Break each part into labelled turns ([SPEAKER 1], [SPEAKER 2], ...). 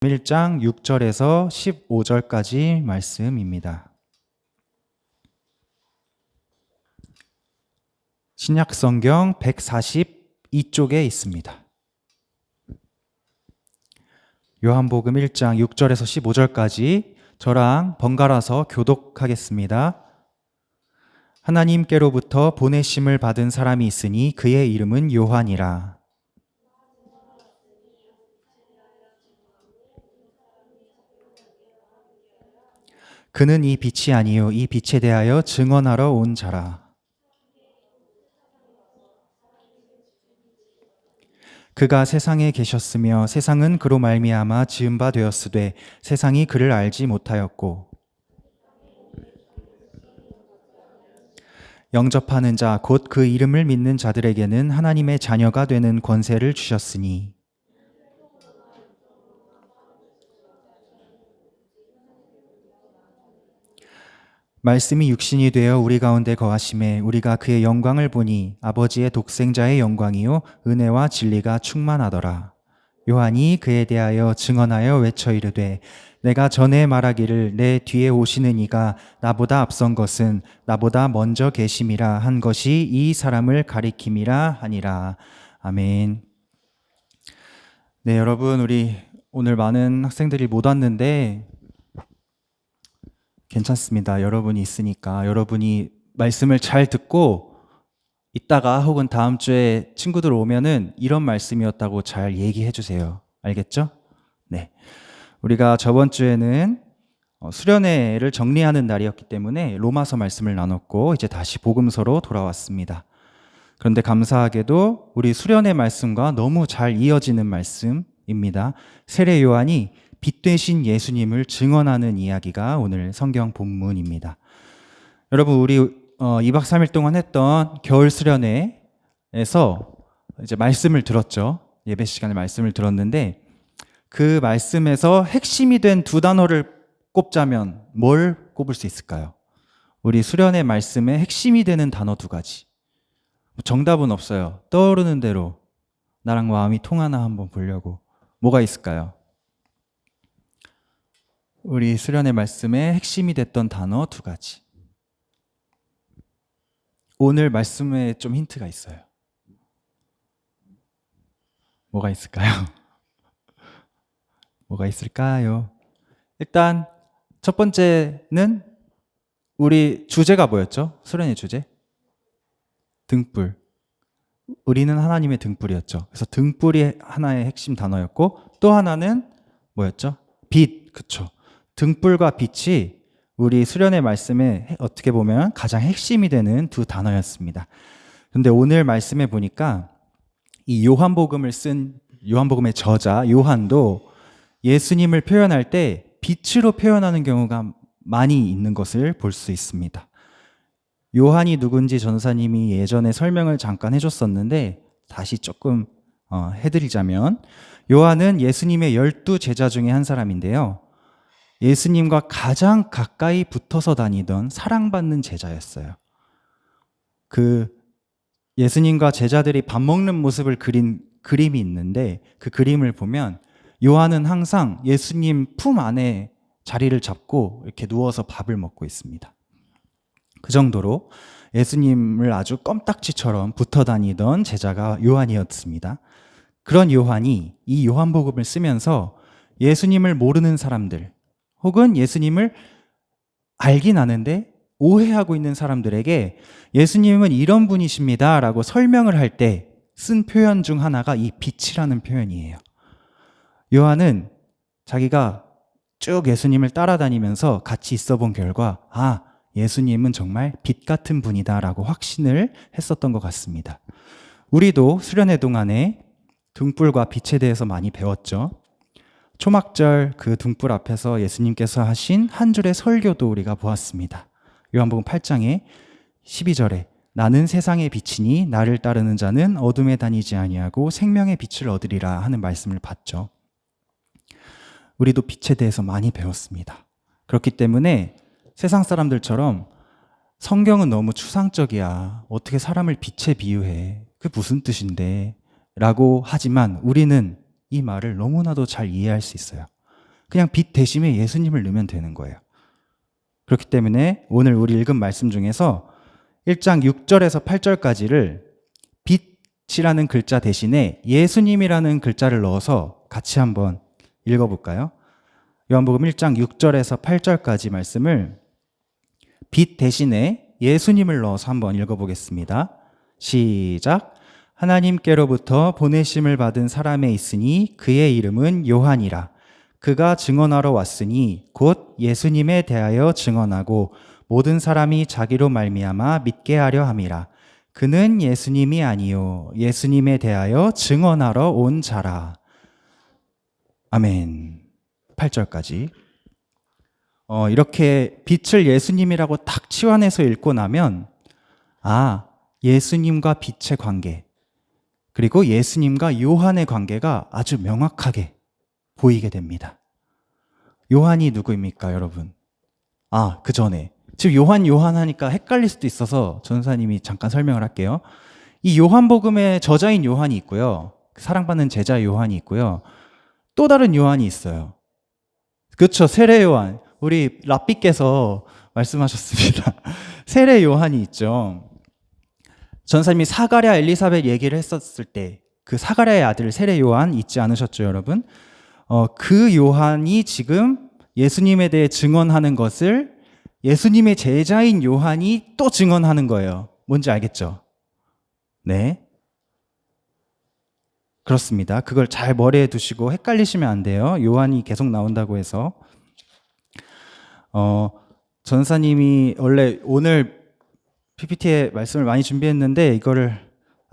[SPEAKER 1] 1장 6절에서 15절까지 말씀입니다. 신약성경 142쪽에 있습니다. 요한복음 1장 6절에서 15절까지 저랑 번갈아서 교독하겠습니다. 하나님께로부터 보내심을 받은 사람이 있으니 그의 이름은 요한이라. 그는 이 빛이 아니요 이 빛에 대하여 증언하러 온 자라. 그가 세상에 계셨으며 세상은 그로 말미암아 지은 바 되었으되 세상이 그를 알지 못하였고 영접하는 자 곧 그 이름을 믿는 자들에게는 하나님의 자녀가 되는 권세를 주셨으니 말씀이 육신이 되어 우리 가운데 거하심에 우리가 그의 영광을 보니 아버지의 독생자의 영광이요 은혜와 진리가 충만하더라. 요한이 그에 대하여 증언하여 외쳐 이르되 내가 전에 말하기를 내 뒤에 오시는 이가 나보다 앞선 것은 나보다 먼저 계심이라 한 것이 이 사람을 가리킴이라 하니라. 아멘. 네, 여러분, 우리 오늘 많은 학생들이 못 왔는데 괜찮습니다. 여러분이 있으니까 여러분이 말씀을 잘 듣고 이따가 혹은 다음 주에 친구들 오면은 이런 말씀이었다고 잘 얘기해 주세요. 알겠죠? 네. 우리가 저번 주에는 수련회를 정리하는 날이었기 때문에 로마서 말씀을 나눴고 이제 다시 복음서로 돌아왔습니다. 그런데 감사하게도 우리 수련회 말씀과 너무 잘 이어지는 말씀입니다. 세례 요한이 빛 되신 예수님을 증언하는 이야기가 오늘 성경 본문입니다. 여러분, 우리 2박 3일 동안 했던 겨울 수련회에서 이제 말씀을 들었죠. 예배 시간에 말씀을 들었는데 그 말씀에서 핵심이 된 두 단어를 꼽자면 뭘 꼽을 수 있을까요? 우리 수련회 말씀에 핵심이 되는 단어 두 가지. 정답은 없어요. 떠오르는 대로 나랑 마음이 통하나 한번 보려고. 뭐가 있을까요? 우리 수련회 말씀에 핵심이 됐던 단어 두 가지. 오늘 말씀에 좀 힌트가 있어요. 뭐가 있을까요? 뭐가 있을까요? 일단 첫 번째는 우리 주제가 뭐였죠? 수련회 주제? 등불. 우리는 하나님의 등불이었죠. 그래서 등불이 하나의 핵심 단어였고 또 하나는 뭐였죠? 빛. 그쵸. 등불과 빛이 우리 수련회 말씀에 어떻게 보면 가장 핵심이 되는 두 단어였습니다. 그런데 오늘 말씀에 보니까 이 요한복음을 쓴 요한복음의 저자 요한도 예수님을 표현할 때 빛으로 표현하는 경우가 많이 있는 것을 볼 수 있습니다. 요한이 누군지 전사님이 예전에 설명을 잠깐 해줬었는데 다시 조금 해드리자면 요한은 예수님의 12 제자 중에 한 사람인데요. 예수님과 가장 가까이 붙어서 다니던 사랑받는 제자였어요. 그 예수님과 제자들이 밥 먹는 모습을 그린 그림이 있는데 그 그림을 보면 요한은 항상 예수님 품 안에 자리를 잡고 이렇게 누워서 밥을 먹고 있습니다. 그 정도로 예수님을 아주 껌딱지처럼 붙어 다니던 제자가 요한이었습니다. 그런 요한이 이 요한복음을 쓰면서 예수님을 모르는 사람들 혹은 예수님을 알긴 아는데 오해하고 있는 사람들에게 예수님은 이런 분이십니다 라고 설명을 할 때 쓴 표현 중 하나가 이 빛이라는 표현이에요. 요한은 자기가 쭉 예수님을 따라다니면서 같이 있어 본 결과 예수님은 정말 빛 같은 분이다 라고 확신을 했었던 것 같습니다. 우리도 수련회 동안에 등불과 빛에 대해서 많이 배웠죠. 초막절 그 등불 앞에서 예수님께서 하신 한 줄의 설교도 우리가 보았습니다. 요한복음 8장에 12절에 나는 세상의 빛이니 나를 따르는 자는 어둠에 다니지 아니하고 생명의 빛을 얻으리라 하는 말씀을 봤죠. 우리도 빛에 대해서 많이 배웠습니다. 그렇기 때문에 세상 사람들처럼 성경은 너무 추상적이야. 어떻게 사람을 빛에 비유해. 그게 무슨 뜻인데? 라고 하지만 우리는 이 말을 너무나도 잘 이해할 수 있어요. 그냥 빛 대신에 예수님을 넣으면 되는 거예요. 그렇기 때문에 오늘 우리 읽은 말씀 중에서 1장 6절에서 8절까지를 빛이라는 글자 대신에 예수님이라는 글자를 넣어서 같이 한번 읽어볼까요? 요한복음 1장 6절에서 8절까지 말씀을 빛 대신에 예수님을 넣어서 한번 읽어보겠습니다. 시작. 하나님께로부터 보내심을 받은 사람에 있으니 그의 이름은 요한이라. 그가 증언하러 왔으니 곧 예수님에 대하여 증언하고 모든 사람이 자기로 말미암아 믿게 하려 함이라. 그는 예수님이 아니요 예수님에 대하여 증언하러 온 자라. 아멘. 8절까지. 이렇게 빛을 예수님이라고 딱 치환해서 읽고 나면 예수님과 빛의 관계 그리고 예수님과 요한의 관계가 아주 명확하게 보이게 됩니다. 요한이 누구입니까, 여러분? 그 전에 지금 요한 하니까 헷갈릴 수도 있어서 전사님이 잠깐 설명을 할게요. 이 요한복음의 저자인 요한이 있고요. 사랑받는 제자 요한이 있고요. 또 다른 요한이 있어요. 그렇죠. 세례 요한. 우리 랍비께서 말씀하셨습니다. 세례 요한이 있죠. 전사님이 사가랴 엘리사벳 얘기를 했었을 때 그 사가랴의 아들 세례 요한 있지 않으셨죠, 여러분? 그 요한이 지금 예수님에 대해 증언하는 것을 예수님의 제자인 요한이 또 증언하는 거예요. 뭔지 알겠죠? 네. 그렇습니다. 그걸 잘 머리에 두시고 헷갈리시면 안 돼요. 요한이 계속 나온다고 해서. 전사님이 원래 오늘 PPT에 말씀을 많이 준비했는데 이거를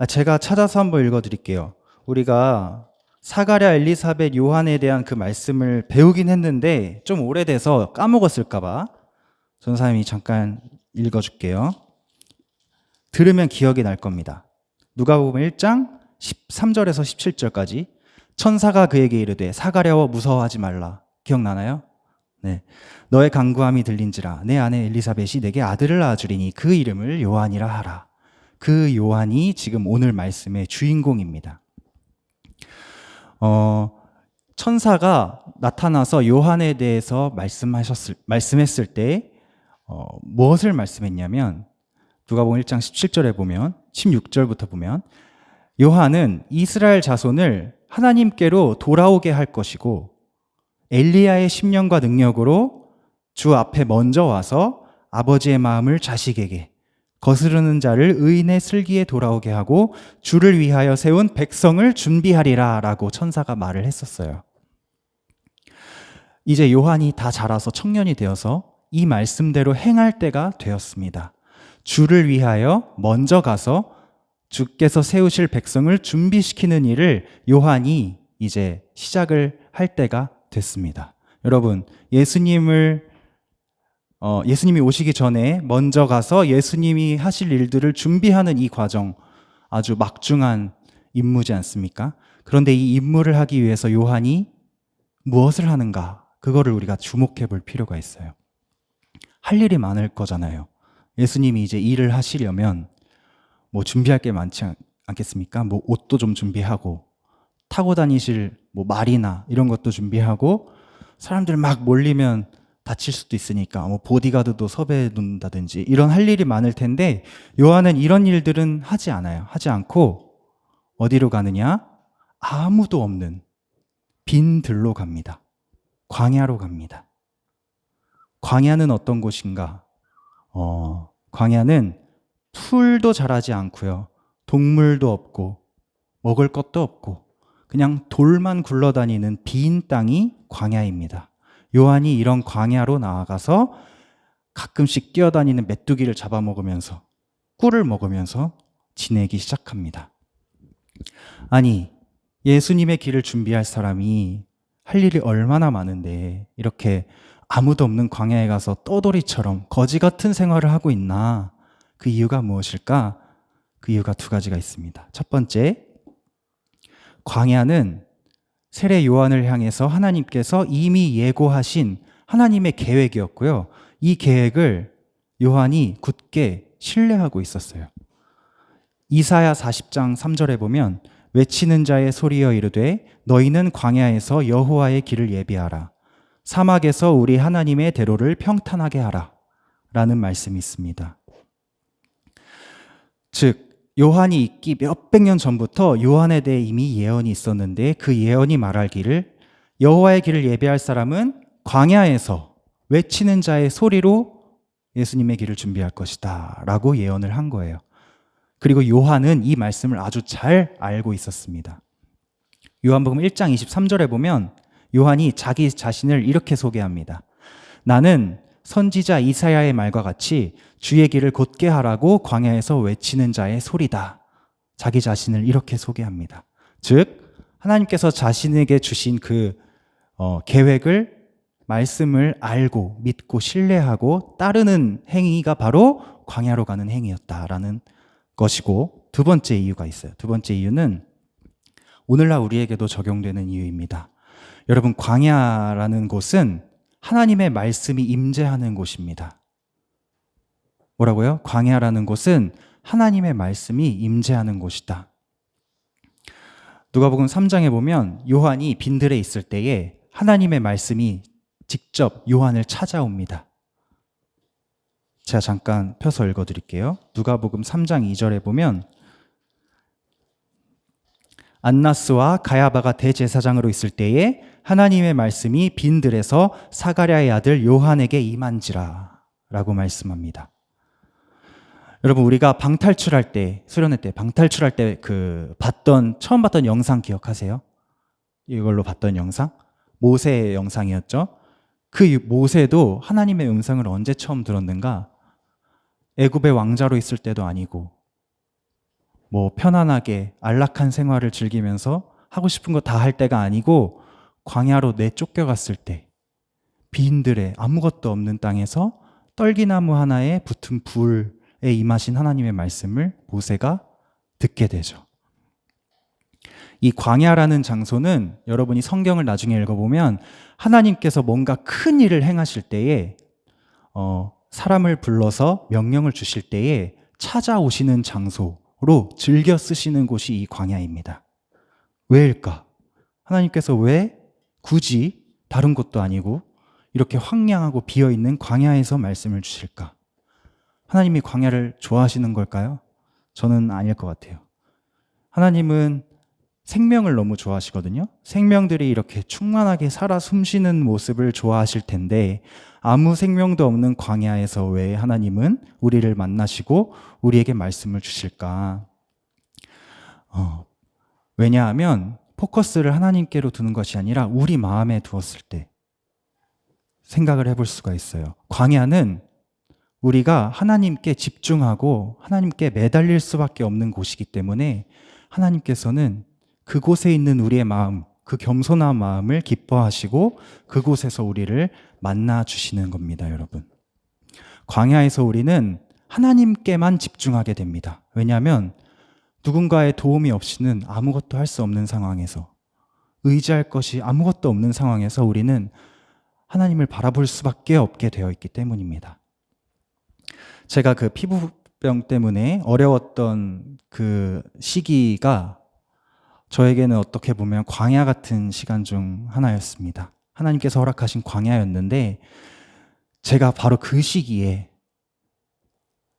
[SPEAKER 1] 제가 찾아서 한번 읽어드릴게요. 우리가 사가랴 엘리사벳 요한에 대한 그 말씀을 배우긴 했는데 좀 오래돼서 까먹었을까봐 전사님이 잠깐 읽어줄게요. 들으면 기억이 날 겁니다. 누가복음 1장 13절에서 17절까지 천사가 그에게 이르되 사가랴워 무서워하지 말라. 기억나나요? 네. 너의 간구함이 들린지라 내 아내 엘리사벳이 내게 아들을 낳아주리니 그 이름을 요한이라 하라. 그 요한이 지금 오늘 말씀의 주인공입니다. 천사가 나타나서 요한에 대해서 말씀했을 때 무엇을 말씀했냐면 누가복음 1장 17절에 보면 16절부터 보면 요한은 이스라엘 자손을 하나님께로 돌아오게 할 것이고 엘리야의 심령과 능력으로 주 앞에 먼저 와서 아버지의 마음을 자식에게 거스르는 자를 의인의 슬기에 돌아오게 하고 주를 위하여 세운 백성을 준비하리라 라고 천사가 말을 했었어요. 이제 요한이 다 자라서 청년이 되어서 이 말씀대로 행할 때가 되었습니다. 주를 위하여 먼저 가서 주께서 세우실 백성을 준비시키는 일을 요한이 이제 시작을 할 때가 됐습니다. 여러분, 예수님이 오시기 전에 먼저 가서 예수님이 하실 일들을 준비하는 이 과정 아주 막중한 임무지 않습니까? 그런데 이 임무를 하기 위해서 요한이 무엇을 하는가? 그거를 우리가 주목해 볼 필요가 있어요. 할 일이 많을 거잖아요. 예수님이 이제 일을 하시려면 뭐 준비할 게 많지 않겠습니까? 뭐 옷도 좀 준비하고 타고 다니실 뭐 말이나 이런 것도 준비하고 사람들 막 몰리면 다칠 수도 있으니까 뭐 보디가드도 섭외해 둔다든지 이런 할 일이 많을 텐데 요한은 이런 일들은 하지 않아요. 하지 않고 어디로 가느냐? 아무도 없는 빈 들로 갑니다. 광야로 갑니다. 광야는 어떤 곳인가? 광야는 풀도 자라지 않고요. 동물도 없고 먹을 것도 없고 그냥 돌만 굴러다니는 빈 땅이 광야입니다. 요한이 이런 광야로 나아가서 가끔씩 뛰어다니는 메뚜기를 잡아먹으면서 꿀을 먹으면서 지내기 시작합니다. 아니, 예수님의 길을 준비할 사람이 할 일이 얼마나 많은데 이렇게 아무도 없는 광야에 가서 떠돌이처럼 거지 같은 생활을 하고 있나? 그 이유가 무엇일까? 그 이유가 두 가지가 있습니다. 첫 번째, 광야는 세례 요한을 향해서 하나님께서 이미 예고하신 하나님의 계획이었고요. 이 계획을 요한이 굳게 신뢰하고 있었어요. 이사야 40장 3절에 보면 외치는 자의 소리여 이르되 너희는 광야에서 여호와의 길을 예비하라. 사막에서 우리 하나님의 대로를 평탄하게 하라 라는 말씀이 있습니다. 즉 요한이 있기 몇백 년 전부터 요한에 대해 이미 예언이 있었는데 그 예언이 말하기를 여호와의 길을 예배할 사람은 광야에서 외치는 자의 소리로 예수님의 길을 준비할 것이다 라고 예언을 한 거예요. 그리고 요한은 이 말씀을 아주 잘 알고 있었습니다. 요한복음 1장 23절에 보면 요한이 자기 자신을 이렇게 소개합니다. 나는 선지자 이사야의 말과 같이 주의 길을 곧게 하라고 광야에서 외치는 자의 소리다. 자기 자신을 이렇게 소개합니다. 즉 하나님께서 자신에게 주신 그 계획을, 말씀을 알고 믿고 신뢰하고 따르는 행위가 바로 광야로 가는 행위였다라는 것이고, 두 번째 이유가 있어요. 두 번째 이유는 오늘날 우리에게도 적용되는 이유입니다. 여러분, 광야라는 곳은 하나님의 말씀이 임재하는 곳입니다. 뭐라고요? 광야라는 곳은 하나님의 말씀이 임재하는 곳이다. 누가복음 3장에 보면 요한이 빈들에 있을 때에 하나님의 말씀이 직접 요한을 찾아옵니다. 제가 잠깐 펴서 읽어드릴게요. 누가복음 3장 2절에 보면 안나스와 가야바가 대제사장으로 있을 때에 하나님의 말씀이 빈들에서 사가랴의 아들 요한에게 임한지라 라고 말씀합니다. 여러분, 우리가 방탈출할 때, 수련회 때 방탈출할 때 처음 봤던 영상 기억하세요? 이걸로 봤던 영상? 모세의 영상이었죠. 그 모세도 하나님의 음성을 언제 처음 들었는가? 애굽의 왕자로 있을 때도 아니고 편안하게 안락한 생활을 즐기면서 하고 싶은 거 다 할 때가 아니고 광야로 내쫓겨갔을 때 빈들에 아무것도 없는 땅에서 떨기나무 하나에 붙은 불에 임하신 하나님의 말씀을 모세가 듣게 되죠. 이 광야라는 장소는 여러분이 성경을 나중에 읽어보면 하나님께서 뭔가 큰 일을 행하실 때에 사람을 불러서 명령을 주실 때에 찾아오시는 장소로 즐겨 쓰시는 곳이 이 광야입니다. 왜일까? 하나님께서 왜 굳이 다른 곳도 아니고 이렇게 황량하고 비어있는 광야에서 말씀을 주실까? 하나님이 광야를 좋아하시는 걸까요? 저는 아닐 것 같아요. 하나님은 생명을 너무 좋아하시거든요. 생명들이 이렇게 충만하게 살아 숨쉬는 모습을 좋아하실 텐데 아무 생명도 없는 광야에서 왜 하나님은 우리를 만나시고 우리에게 말씀을 주실까? 왜냐하면 포커스를 하나님께로 두는 것이 아니라 우리 마음에 두었을 때 생각을 해볼 수가 있어요. 광야는 우리가 하나님께 집중하고 하나님께 매달릴 수밖에 없는 곳이기 때문에 하나님께서는 그곳에 있는 우리의 마음, 그 겸손한 마음을 기뻐하시고 그곳에서 우리를 만나 주시는 겁니다, 여러분. 광야에서 우리는 하나님께만 집중하게 됩니다. 왜냐하면 누군가의 도움이 없이는 아무것도 할 수 없는 상황에서, 의지할 것이 아무것도 없는 상황에서 우리는 하나님을 바라볼 수밖에 없게 되어 있기 때문입니다. 제가 그 피부병 때문에 어려웠던 그 시기가 저에게는 어떻게 보면 광야 같은 시간 중 하나였습니다. 하나님께서 허락하신 광야였는데 제가 바로 그 시기에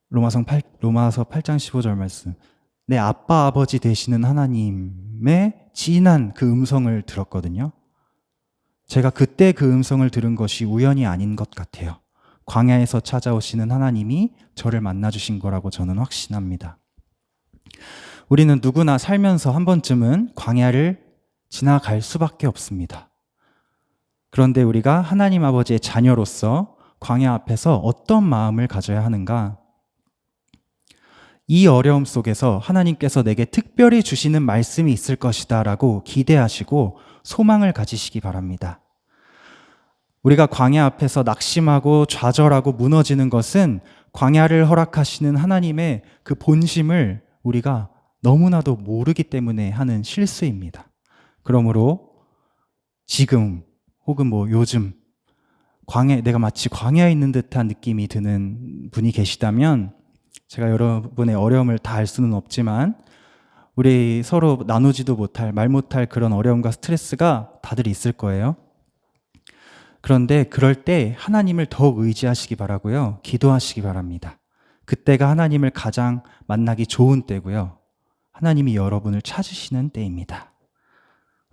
[SPEAKER 1] 로마서 8장 15절 말씀, 내 아빠 아버지 되시는 하나님의 진한 그 음성을 들었거든요. 제가 그때 그 음성을 들은 것이 우연이 아닌 것 같아요. 광야에서 찾아오시는 하나님이 저를 만나주신 거라고 저는 확신합니다. 우리는 누구나 살면서 한 번쯤은 광야를 지나갈 수밖에 없습니다. 그런데 우리가 하나님 아버지의 자녀로서 광야 앞에서 어떤 마음을 가져야 하는가? 이 어려움 속에서 하나님께서 내게 특별히 주시는 말씀이 있을 것이다 라고 기대하시고 소망을 가지시기 바랍니다. 우리가 광야 앞에서 낙심하고 좌절하고 무너지는 것은 광야를 허락하시는 하나님의 그 본심을 우리가 너무나도 모르기 때문에 하는 실수입니다. 그러므로 지금 혹은 요즘 내가 마치 광야에 있는 듯한 느낌이 드는 분이 계시다면 제가 여러분의 어려움을 다 알 수는 없지만 우리 서로 나누지도 못할, 말 못할 그런 어려움과 스트레스가 다들 있을 거예요. 그런데 그럴 때 하나님을 더욱 의지하시기 바라고요. 기도하시기 바랍니다. 그때가 하나님을 가장 만나기 좋은 때고요. 하나님이 여러분을 찾으시는 때입니다.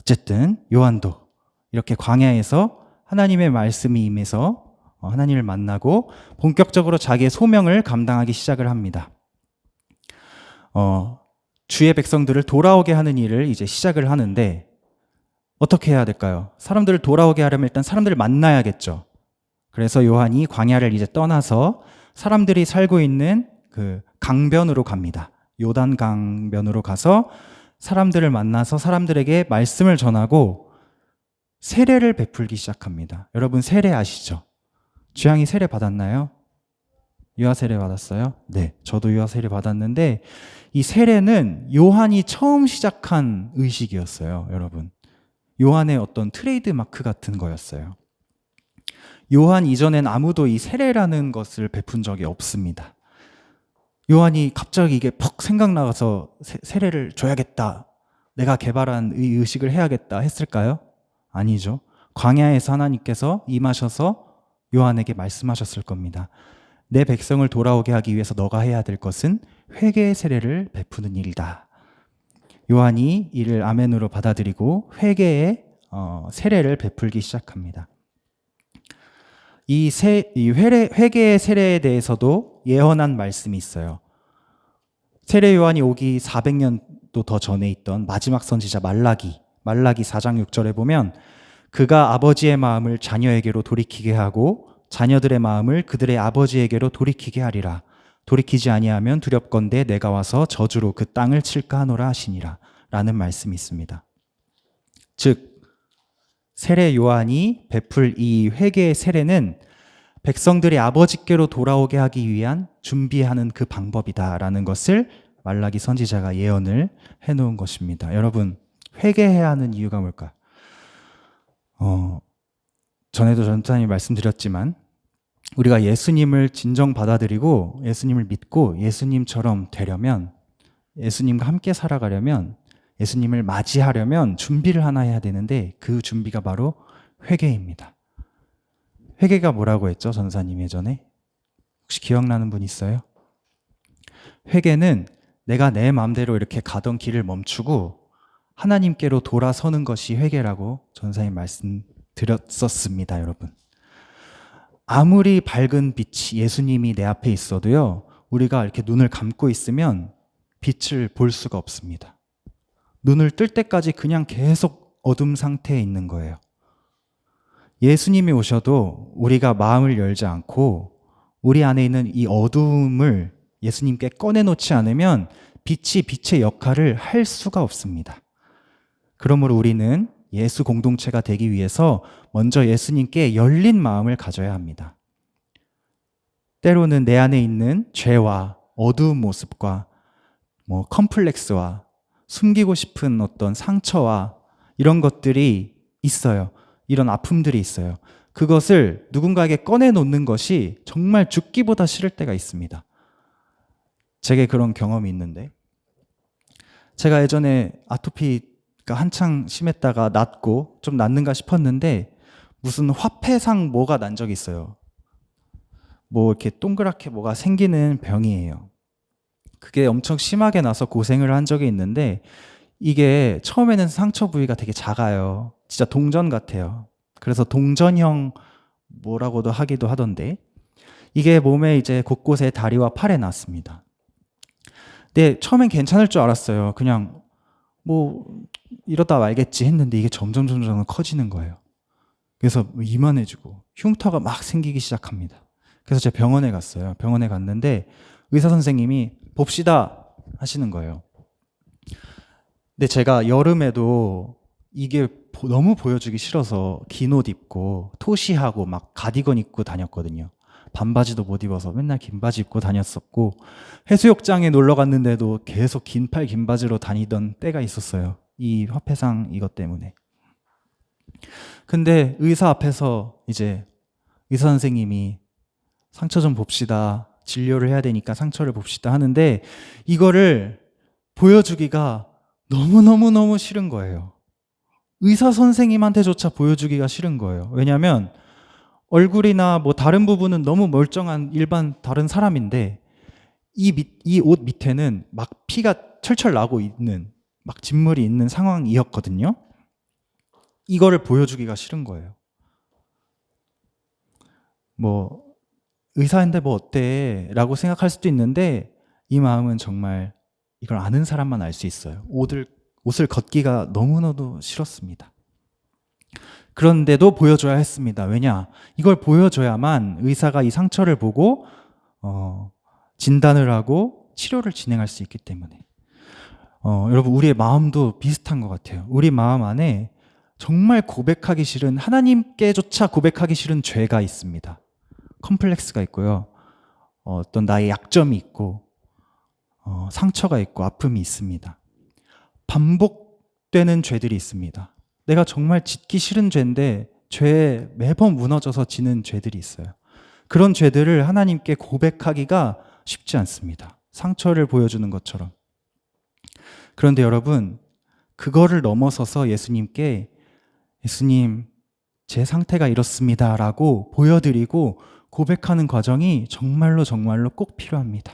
[SPEAKER 1] 어쨌든 요한도 이렇게 광야에서 하나님의 말씀이 임해서 하나님을 만나고 본격적으로 자기의 소명을 감당하기 시작을 합니다. 주의 백성들을 돌아오게 하는 일을 이제 시작을 하는데 어떻게 해야 될까요? 사람들을 돌아오게 하려면 일단 사람들을 만나야겠죠. 그래서 요한이 광야를 이제 떠나서 사람들이 살고 있는 그 강변으로 갑니다. 요단 강변으로 가서 사람들을 만나서 사람들에게 말씀을 전하고 세례를 베풀기 시작합니다. 여러분 세례 아시죠? 주양이 세례 받았나요? 유아 세례 받았어요? 네, 저도 유아 세례 받았는데 이 세례는 요한이 처음 시작한 의식이었어요, 여러분. 요한의 어떤 트레이드 마크 같은 거였어요. 요한 이전엔 아무도 이 세례라는 것을 베푼 적이 없습니다. 요한이 갑자기 이게 퍽 생각나서 세례를 줘야겠다, 내가 개발한 이 의식을 해야겠다 했을까요? 아니죠. 광야에서 하나님께서 임하셔서 요한에게 말씀하셨을 겁니다. 내 백성을 돌아오게 하기 위해서 너가 해야 될 것은 회개의 세례를 베푸는 일이다. 요한이 이를 아멘으로 받아들이고 회개의 세례를 베풀기 시작합니다. 이 회개의 세례에 대해서도 예언한 말씀이 있어요. 세례 요한이 오기 400년도 더 전에 있던 마지막 선지자 말라기 4장 6절에 보면 그가 아버지의 마음을 자녀에게로 돌이키게 하고 자녀들의 마음을 그들의 아버지에게로 돌이키게 하리라. 돌이키지 아니하면 두렵건대 내가 와서 저주로 그 땅을 칠까 하노라 하시니라 라는 말씀이 있습니다. 즉 세례 요한이 베풀 이 회개의 세례는 백성들이 아버지께로 돌아오게 하기 위한 준비하는 그 방법이다라는 것을 말라기 선지자가 예언을 해놓은 것입니다. 여러분 회개해야 하는 이유가 뭘까요? 전에도 전사님이 말씀드렸지만 우리가 예수님을 진정 받아들이고 예수님을 믿고 예수님처럼 되려면, 예수님과 함께 살아가려면, 예수님을 맞이하려면 준비를 하나 해야 되는데 그 준비가 바로 회개입니다. 회개가 뭐라고 했죠? 전사님 예전에? 혹시 기억나는 분 있어요? 회개는 내가 내 마음대로 이렇게 가던 길을 멈추고 하나님께로 돌아서는 것이 회개라고 전사님 말씀드렸었습니다, 여러분. 아무리 밝은 빛이 예수님이 내 앞에 있어도요, 우리가 이렇게 눈을 감고 있으면 빛을 볼 수가 없습니다. 눈을 뜰 때까지 그냥 계속 어둠 상태에 있는 거예요. 예수님이 오셔도 우리가 마음을 열지 않고 우리 안에 있는 이 어둠을 예수님께 꺼내놓지 않으면 빛이 빛의 역할을 할 수가 없습니다. 그러므로 우리는 예수 공동체가 되기 위해서 먼저 예수님께 열린 마음을 가져야 합니다. 때로는 내 안에 있는 죄와 어두운 모습과 컴플렉스와 숨기고 싶은 어떤 상처와 이런 것들이 있어요. 이런 아픔들이 있어요. 그것을 누군가에게 꺼내놓는 것이 정말 죽기보다 싫을 때가 있습니다. 제게 그런 경험이 있는데, 제가 예전에 아토피가 한창 심했다가 낫고 좀 낫는가 싶었는데 무슨 화폐상 뭐가 난 적이 있어요. 이렇게 동그랗게 뭐가 생기는 병이에요. 그게 엄청 심하게 나서 고생을 한 적이 있는데 이게 처음에는 상처 부위가 되게 작아요. 진짜 동전 같아요. 그래서 동전형 뭐라고도 하기도 하던데 이게 몸에 이제 곳곳에 다리와 팔에 났습니다. 근데 처음엔 괜찮을 줄 알았어요. 그냥 이러다 말겠지 했는데 이게 점점 커지는 거예요. 그래서 이만해지고 흉터가 막 생기기 시작합니다. 그래서 제가 병원에 갔어요. 병원에 갔는데 의사 선생님이 봅시다 하시는 거예요. 근데 제가 여름에도 이게 너무 보여주기 싫어서 긴 옷 입고 토시하고 막 가디건 입고 다녔거든요. 반바지도 못 입어서 맨날 긴 바지 입고 다녔었고 해수욕장에 놀러 갔는데도 계속 긴 팔 긴 바지로 다니던 때가 있었어요. 이 화폐상 이것 때문에. 근데 의사 앞에서 이제 의사 선생님이 상처 좀 봅시다. 진료를 해야 되니까 상처를 봅시다 하는데 이거를 보여주기가 너무너무 싫은 거예요. 의사 선생님한테조차 보여주기가 싫은 거예요. 왜냐하면 얼굴이나 뭐 다른 부분은 너무 멀쩡한 일반 다른 사람인데 이 옷 밑에는 막 피가 철철 나고 있는 막 진물이 있는 상황이었거든요. 이거를 보여주기가 싫은 거예요. 뭐 의사인데 뭐 어때? 라고 생각할 수도 있는데 이 마음은 정말 이걸 아는 사람만 알 수 있어요. 옷을 걷기가 너무나도 싫었습니다. 그런데도 보여줘야 했습니다. 왜냐? 이걸 보여줘야만 의사가 이 상처를 보고 진단을 하고 치료를 진행할 수 있기 때문에. 여러분, 우리의 마음도 비슷한 것 같아요. 우리 마음 안에 정말 고백하기 싫은, 하나님께조차 고백하기 싫은 죄가 있습니다. 컴플렉스가 있고요. 어떤 나의 약점이 있고, 상처가 있고, 아픔이 있습니다. 반복되는 죄들이 있습니다. 내가 정말 짓기 싫은 죄인데, 죄에 매번 무너져서 지는 죄들이 있어요. 그런 죄들을 하나님께 고백하기가 쉽지 않습니다. 상처를 보여주는 것처럼. 그런데 여러분, 그거를 넘어서서 예수님께 예수님, 제 상태가 이렇습니다 라고 보여드리고 고백하는 과정이 정말로 정말로 꼭 필요합니다.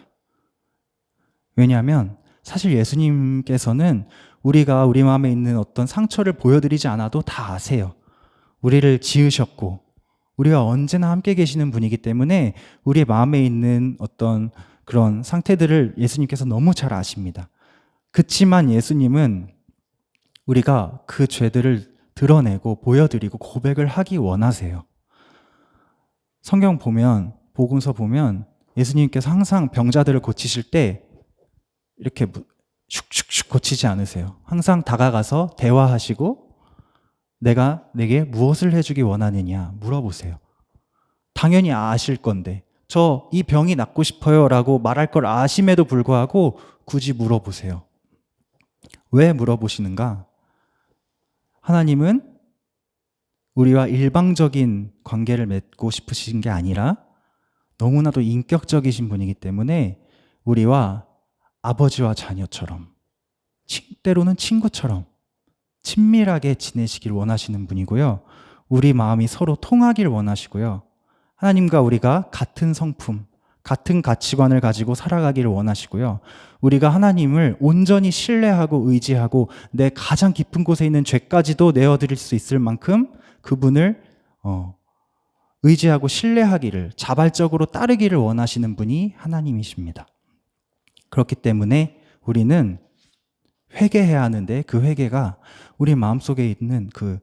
[SPEAKER 1] 왜냐하면 사실 예수님께서는 우리가 우리 마음에 있는 어떤 상처를 보여드리지 않아도 다 아세요. 우리를 지으셨고 우리와 언제나 함께 계시는 분이기 때문에 우리의 마음에 있는 어떤 그런 상태들을 예수님께서 너무 잘 아십니다. 그치만 예수님은 우리가 그 죄들을 드러내고 보여드리고 고백을 하기 원하세요. 성경 보면, 복음서 보면 예수님께서 항상 병자들을 고치실 때 이렇게 슉슉슉 고치지 않으세요. 항상 다가가서 대화하시고 내가 내게 무엇을 해주기 원하느냐 물어보세요. 당연히 아실 건데 저 이 병이 낫고 싶어요 라고 말할 걸 아심에도 불구하고 굳이 물어보세요. 왜 물어보시는가? 하나님은 우리와 일방적인 관계를 맺고 싶으신 게 아니라 너무나도 인격적이신 분이기 때문에 우리와 아버지와 자녀처럼, 때로는 친구처럼 친밀하게 지내시길 원하시는 분이고요. 우리 마음이 서로 통하길 원하시고요. 하나님과 우리가 같은 성품, 같은 가치관을 가지고 살아가기를 원하시고요. 우리가 하나님을 온전히 신뢰하고 의지하고 내 가장 깊은 곳에 있는 죄까지도 내어드릴 수 있을 만큼 그분을 의지하고 신뢰하기를, 자발적으로 따르기를 원하시는 분이 하나님이십니다. 그렇기 때문에 우리는 회개해야 하는데 그 회개가 우리 마음속에 있는 그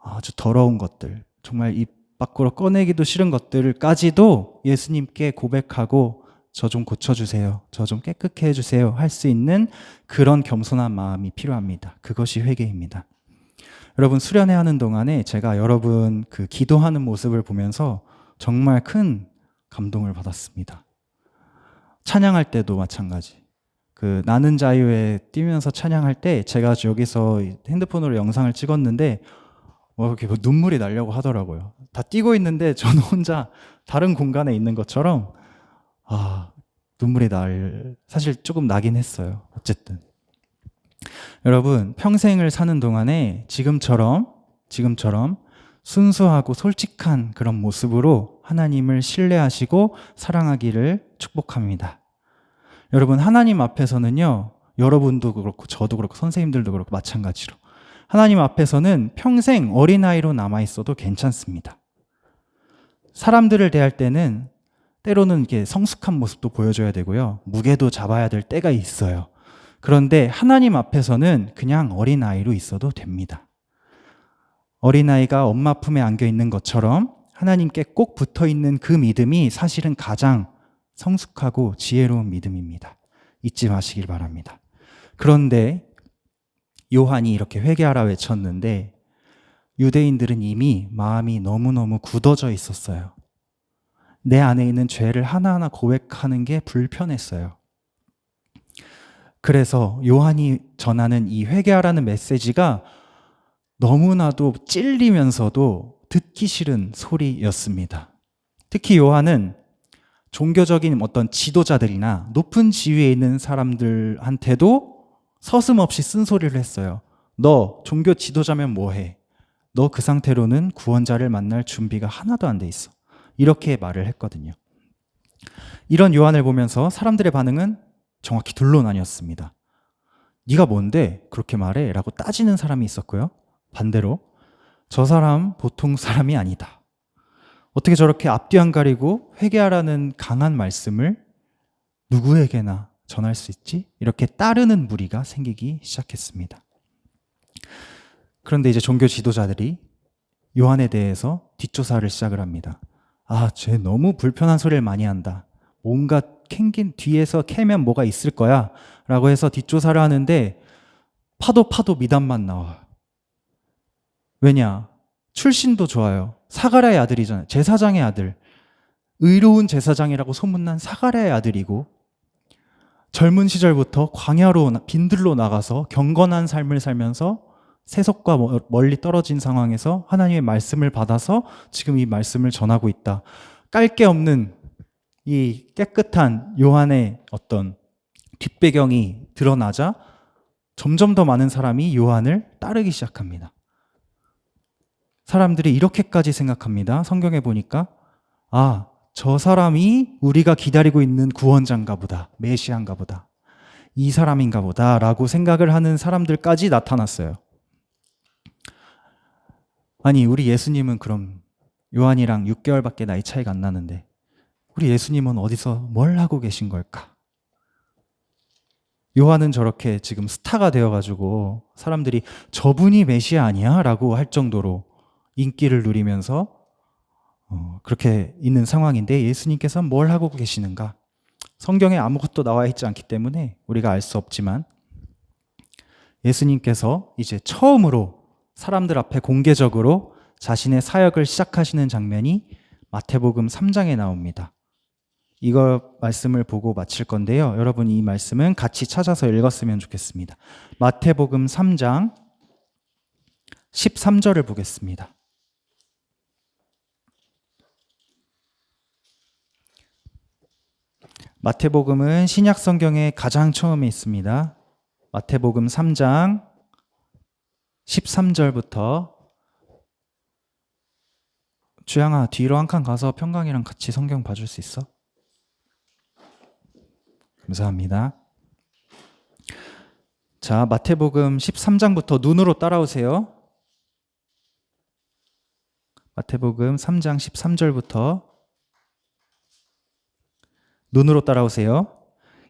[SPEAKER 1] 아주 더러운 것들, 정말 입 밖으로 꺼내기도 싫은 것들까지도 예수님께 고백하고 저 좀 고쳐주세요. 저 좀 깨끗게 해주세요. 할 수 있는 그런 겸손한 마음이 필요합니다. 그것이 회개입니다. 여러분, 수련회 하는 동안에 제가 여러분 그 기도하는 모습을 보면서 정말 큰 감동을 받았습니다. 찬양할 때도 마찬가지. 그 나는 자유에 뛰면서 찬양할 때 제가 여기서 핸드폰으로 영상을 찍었는데 이렇게 눈물이 나려고 하더라고요. 다 뛰고 있는데 저는 혼자 다른 공간에 있는 것처럼 눈물이 사실 조금 나긴 했어요. 어쨌든 여러분, 평생을 사는 동안에 지금처럼 순수하고 솔직한 그런 모습으로 하나님을 신뢰하시고 사랑하기를 축복합니다. 여러분, 하나님 앞에서는요, 여러분도 그렇고 저도 그렇고 선생님들도 그렇고 마찬가지로 하나님 앞에서는 평생 어린아이로 남아있어도 괜찮습니다. 사람들을 대할 때는 때로는 이렇게 성숙한 모습도 보여줘야 되고요. 무게도 잡아야 될 때가 있어요. 그런데 하나님 앞에서는 그냥 어린아이로 있어도 됩니다. 어린아이가 엄마 품에 안겨 있는 것처럼 하나님께 꼭 붙어 있는 그 믿음이 사실은 가장 성숙하고 지혜로운 믿음입니다. 잊지 마시길 바랍니다. 그런데 요한이 이렇게 회개하라 외쳤는데 유대인들은 이미 마음이 너무너무 굳어져 있었어요. 내 안에 있는 죄를 하나하나 고백하는 게 불편했어요. 그래서 요한이 전하는 이 회개하라는 메시지가 너무나도 찔리면서도 듣기 싫은 소리였습니다. 특히 요한은 종교적인 어떤 지도자들이나 높은 지위에 있는 사람들한테도 서슴없이 쓴소리를 했어요. 너 종교 지도자면 뭐해? 너 그 상태로는 구원자를 만날 준비가 하나도 안 돼 있어. 이렇게 말을 했거든요. 이런 요한을 보면서 사람들의 반응은 정확히 둘로 나뉘었습니다. 네가 뭔데 그렇게 말해? 라고 따지는 사람이 있었고요. 반대로 저 사람 보통 사람이 아니다. 어떻게 저렇게 앞뒤 안 가리고 회개하라는 강한 말씀을 누구에게나 전할 수 있지? 이렇게 따르는 무리가 생기기 시작했습니다. 그런데 이제 종교 지도자들이 요한에 대해서 뒷조사를 시작을 합니다. 아, 쟤 너무 불편한 소리를 많이 한다. 뭔가 뒤에서 캐면 뭐가 있을 거야 라고 해서 뒷조사를 하는데 파도 미담만 나와. 왜냐? 출신도 좋아요. 사가랴의 아들이잖아요. 제사장의 아들. 의로운 제사장이라고 소문난 사가랴의 아들이고 젊은 시절부터 광야로 빈들로 나가서 경건한 삶을 살면서 세속과 멀리 떨어진 상황에서 하나님의 말씀을 받아서 지금 이 말씀을 전하고 있다. 깔 게 없는 이 깨끗한 요한의 어떤 뒷배경이 드러나자 점점 더 많은 사람이 요한을 따르기 시작합니다. 사람들이 이렇게까지 생각합니다. 성경에 보니까 아, 저 사람이 우리가 기다리고 있는 구원자인가 보다. 메시아인가 보다. 이 사람인가 보다 라고 생각을 하는 사람들까지 나타났어요. 아니, 우리 예수님은 그럼 요한이랑 6개월밖에 나이 차이가 안 나는데 우리 예수님은 어디서 뭘 하고 계신 걸까? 요한은 저렇게 지금 스타가 되어가지고 사람들이 저분이 메시아 아니야? 라고 할 정도로 인기를 누리면서 그렇게 있는 상황인데 예수님께서는 뭘 하고 계시는가? 성경에 아무것도 나와 있지 않기 때문에 우리가 알 수 없지만 예수님께서 이제 처음으로 사람들 앞에 공개적으로 자신의 사역을 시작하시는 장면이 마태복음 3장에 나옵니다. 이걸 말씀을 보고 마칠 건데요. 여러분 이 말씀은 같이 찾아서 읽었으면 좋겠습니다. 마태복음 3장 13절을 보겠습니다. 마태복음은 신약 성경에 가장 처음에 있습니다. 마태복음 3장 13절부터 주양아 뒤로 한 칸 가서 평강이랑 같이 성경 봐줄 수 있어? 감사합니다. 자, 마태복음 13장부터 눈으로 따라오세요. 마태복음 3장 13절부터 눈으로 따라오세요.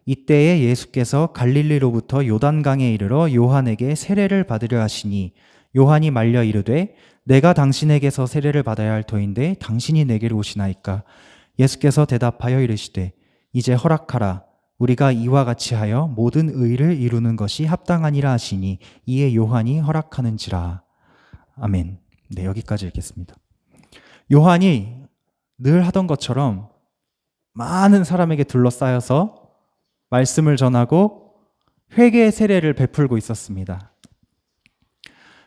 [SPEAKER 1] 이때에 예수께서 갈릴리로부터 요단강에 이르러 요한에게 세례를 받으려 하시니 요한이 말려 이르되 내가 당신에게서 세례를 받아야 할 터인데 당신이 내게로 오시나이까. 예수께서 대답하여 이르시되 이제 허락하라. 우리가 이와 같이 하여 모든 의를 이루는 것이 합당하니라 하시니 이에 요한이 허락하는지라. 아멘. 네, 여기까지 읽겠습니다. 요한이 늘 하던 것처럼 많은 사람에게 둘러싸여서 말씀을 전하고 회개의 세례를 베풀고 있었습니다.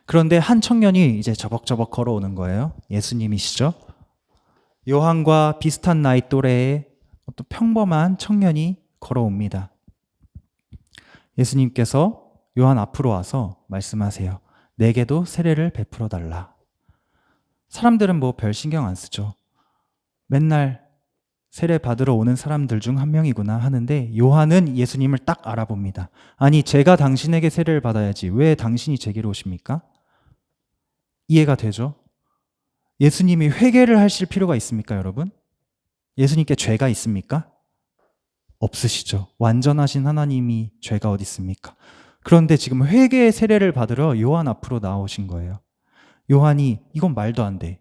[SPEAKER 1] 그런데 한 청년이 이제 저벅저벅 걸어오는 거예요. 예수님이시죠. 요한과 비슷한 나이 또래의 어떤 평범한 청년이 걸어옵니다. 예수님께서 요한 앞으로 와서 말씀하세요. 내게도 세례를 베풀어 달라. 사람들은 뭐 별 신경 안 쓰죠. 맨날 세례 받으러 오는 사람들 중 한 명이구나 하는데 요한은 예수님을 딱 알아봅니다. 아니, 제가 당신에게 세례를 받아야지 왜 당신이 제게로 오십니까? 이해가 되죠? 예수님이 회개를 하실 필요가 있습니까, 여러분? 예수님께 죄가 있습니까? 없으시죠. 완전하신 하나님이 죄가 어디 있습니까? 그런데 지금 회개의 세례를 받으러 요한 앞으로 나오신 거예요. 요한이 이건 말도 안 돼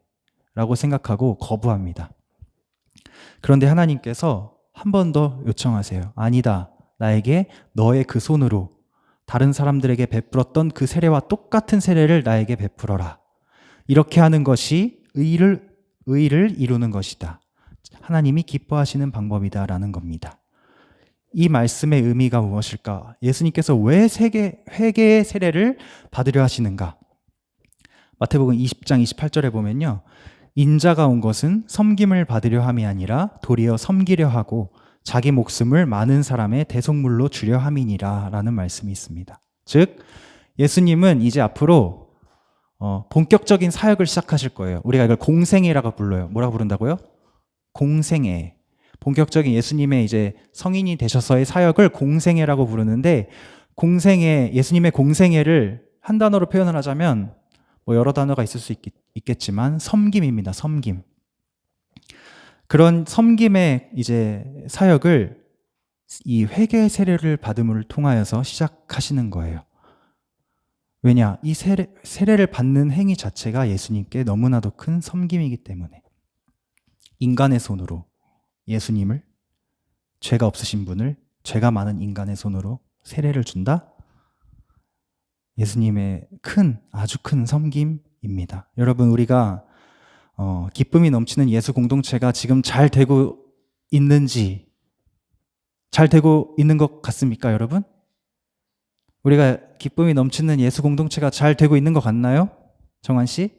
[SPEAKER 1] 라고 생각하고 거부합니다. 그런데 하나님께서 한 번 더 요청하세요. 아니다. 나에게 너의 그 손으로 다른 사람들에게 베풀었던 그 세례와 똑같은 세례를 나에게 베풀어라. 이렇게 하는 것이 의를 이루는 것이다. 하나님이 기뻐하시는 방법이다라는 겁니다. 이 말씀의 의미가 무엇일까? 예수님께서 왜 회개의 세례를 받으려 하시는가? 마태복음 20장 28절에 보면요. 인자가 온 것은 섬김을 받으려 함이 아니라 도리어 섬기려 하고 자기 목숨을 많은 사람의 대속물로 주려 함이니라 라는 말씀이 있습니다. 즉 예수님은 이제 앞으로 본격적인 사역을 시작하실 거예요. 우리가 이걸 공생애라고 불러요. 뭐라고 부른다고요? 공생애. 본격적인 예수님의 이제 성인이 되셔서의 사역을 공생애라고 부르는데, 공생애, 예수님의 공생애를 한 단어로 표현을 하자면 뭐 여러 단어가 있을 수 있겠지만 섬김입니다. 섬김. 그런 섬김의 이제 사역을 이 회개 세례를 받음을 통하여서 시작하시는 거예요. 왜냐? 이 세례를 받는 행위 자체가 예수님께 너무나도 큰 섬김이기 때문에. 인간의 손으로 예수님을, 죄가 없으신 분을 죄가 많은 인간의 손으로 세례를 준다? 예수님의 아주 큰 섬김입니다. 여러분, 우리가 기쁨이 넘치는 예수 공동체가 지금 잘 되고 있는지, 잘 되고 있는 것 같습니까, 여러분? 우리가 기쁨이 넘치는 예수 공동체가 잘 되고 있는 것 같나요? 정한 씨?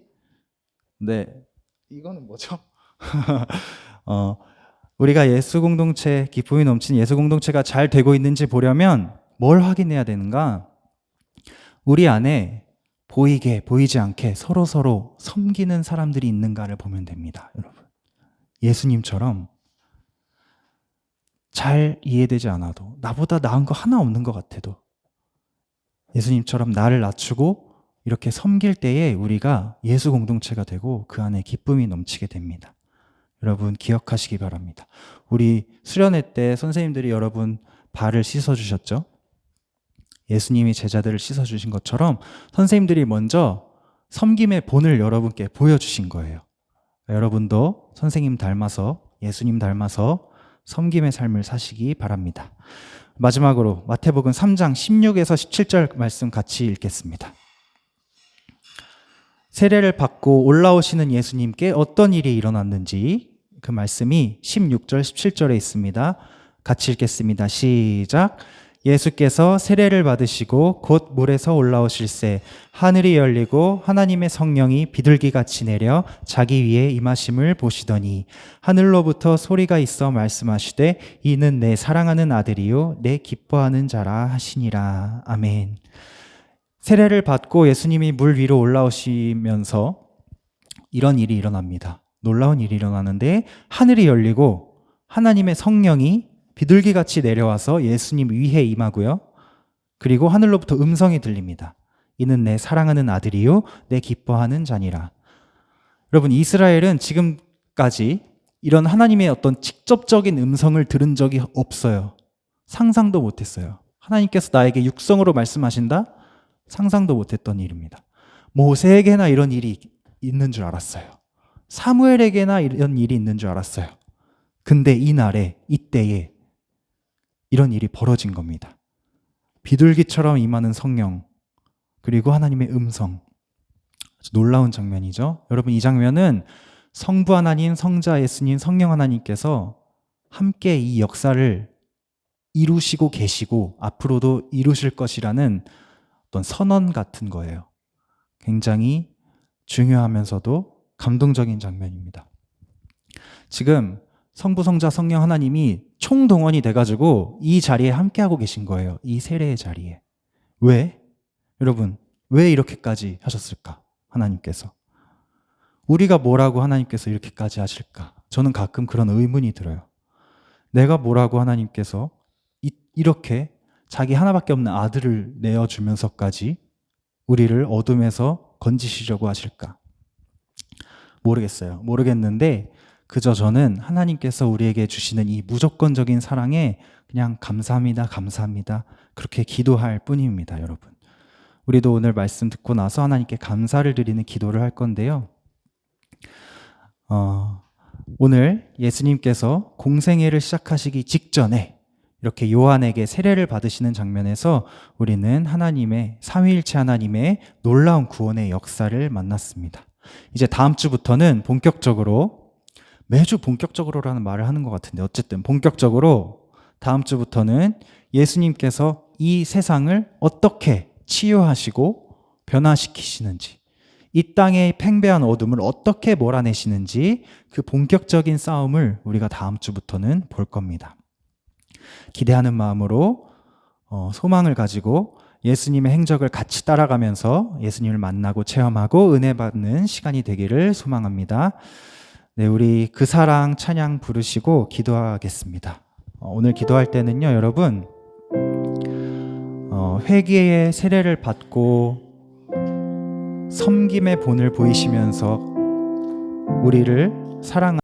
[SPEAKER 1] 네. 이거는 뭐죠? 우리가 예수 공동체, 기쁨이 넘치는 예수 공동체가 잘 되고 있는지 보려면 뭘 확인해야 되는가? 우리 안에 보이게, 보이지 않게 서로 섬기는 사람들이 있는가를 보면 됩니다, 여러분. 예수님처럼 잘 이해되지 않아도, 나보다 나은 거 하나 없는 것 같아도 예수님처럼 나를 낮추고 이렇게 섬길 때에 우리가 예수 공동체가 되고 그 안에 기쁨이 넘치게 됩니다. 여러분 기억하시기 바랍니다. 우리 수련회 때 선생님들이 여러분 발을 씻어주셨죠? 예수님이 제자들을 씻어주신 것처럼 선생님들이 먼저 섬김의 본을 여러분께 보여주신 거예요. 여러분도 선생님 닮아서, 예수님 닮아서 섬김의 삶을 사시기 바랍니다. 마지막으로 마태복음 3장 16에서 17절 말씀 같이 읽겠습니다. 세례를 받고 올라오시는 예수님께 어떤 일이 일어났는지 그 말씀이 16절, 17절에 있습니다. 같이 읽겠습니다. 시작. 예수께서 세례를 받으시고 곧 물에서 올라오실새 하늘이 열리고 하나님의 성령이 비둘기같이 내려 자기 위에 임하심을 보시더니 하늘로부터 소리가 있어 말씀하시되 이는 내 사랑하는 아들이요 내 기뻐하는 자라 하시니라. 아멘. 세례를 받고 예수님이 물 위로 올라오시면서 이런 일이 일어납니다. 놀라운 일이 일어나는데 하늘이 열리고 하나님의 성령이 비둘기같이 내려와서 예수님 위에 임하고요. 그리고 하늘로부터 음성이 들립니다. 이는 내 사랑하는 아들이요 내 기뻐하는 자니라. 여러분, 이스라엘은 지금까지 이런 하나님의 어떤 직접적인 음성을 들은 적이 없어요. 상상도 못했어요. 하나님께서 나에게 육성으로 말씀하신다? 상상도 못했던 일입니다. 모세에게나 이런 일이 있는 줄 알았어요. 사무엘에게나 이런 일이 있는 줄 알았어요. 근데 이날에, 이때에 이런 일이 벌어진 겁니다. 비둘기처럼 임하는 성령, 그리고 하나님의 음성. 아주 놀라운 장면이죠. 여러분, 이 장면은 성부 하나님, 성자 예수님, 성령 하나님께서 함께 이 역사를 이루시고 계시고 앞으로도 이루실 것이라는 어떤 선언 같은 거예요. 굉장히 중요하면서도 감동적인 장면입니다. 지금 성부, 성자, 성령 하나님이 총동원이 돼가지고 이 자리에 함께하고 계신 거예요. 이 세례의 자리에. 왜? 여러분, 왜 이렇게까지 하셨을까? 하나님께서. 우리가 뭐라고 하나님께서 이렇게까지 하실까? 저는 가끔 그런 의문이 들어요. 내가 뭐라고 하나님께서 이렇게 자기 하나밖에 없는 아들을 내어주면서까지 우리를 어둠에서 건지시려고 하실까? 모르겠어요. 모르겠는데 그저 저는 하나님께서 우리에게 주시는 이 무조건적인 사랑에 그냥 감사합니다, 감사합니다. 그렇게 기도할 뿐입니다, 여러분. 우리도 오늘 말씀 듣고 나서 하나님께 감사를 드리는 기도를 할 건데요. 오늘 예수님께서 공생애를 시작하시기 직전에 이렇게 요한에게 세례를 받으시는 장면에서 우리는 하나님의, 삼위일체 하나님의 놀라운 구원의 역사를 만났습니다. 이제 다음 주부터는 본격적으로, 매주 본격적으로라는 말을 하는 것 같은데 어쨌든 본격적으로 다음 주부터는 예수님께서 이 세상을 어떻게 치유하시고 변화시키시는지, 이 땅의 팽배한 어둠을 어떻게 몰아내시는지 그 본격적인 싸움을 우리가 다음 주부터는 볼 겁니다. 기대하는 마음으로 소망을 가지고 예수님의 행적을 같이 따라가면서 예수님을 만나고 체험하고 은혜 받는 시간이 되기를 소망합니다. 네, 우리 그 사랑 찬양 부르시고 기도하겠습니다. 오늘 기도할 때는요, 여러분, 회개의 세례를 받고 섬김의 본을 보이시면서 우리를 사랑하는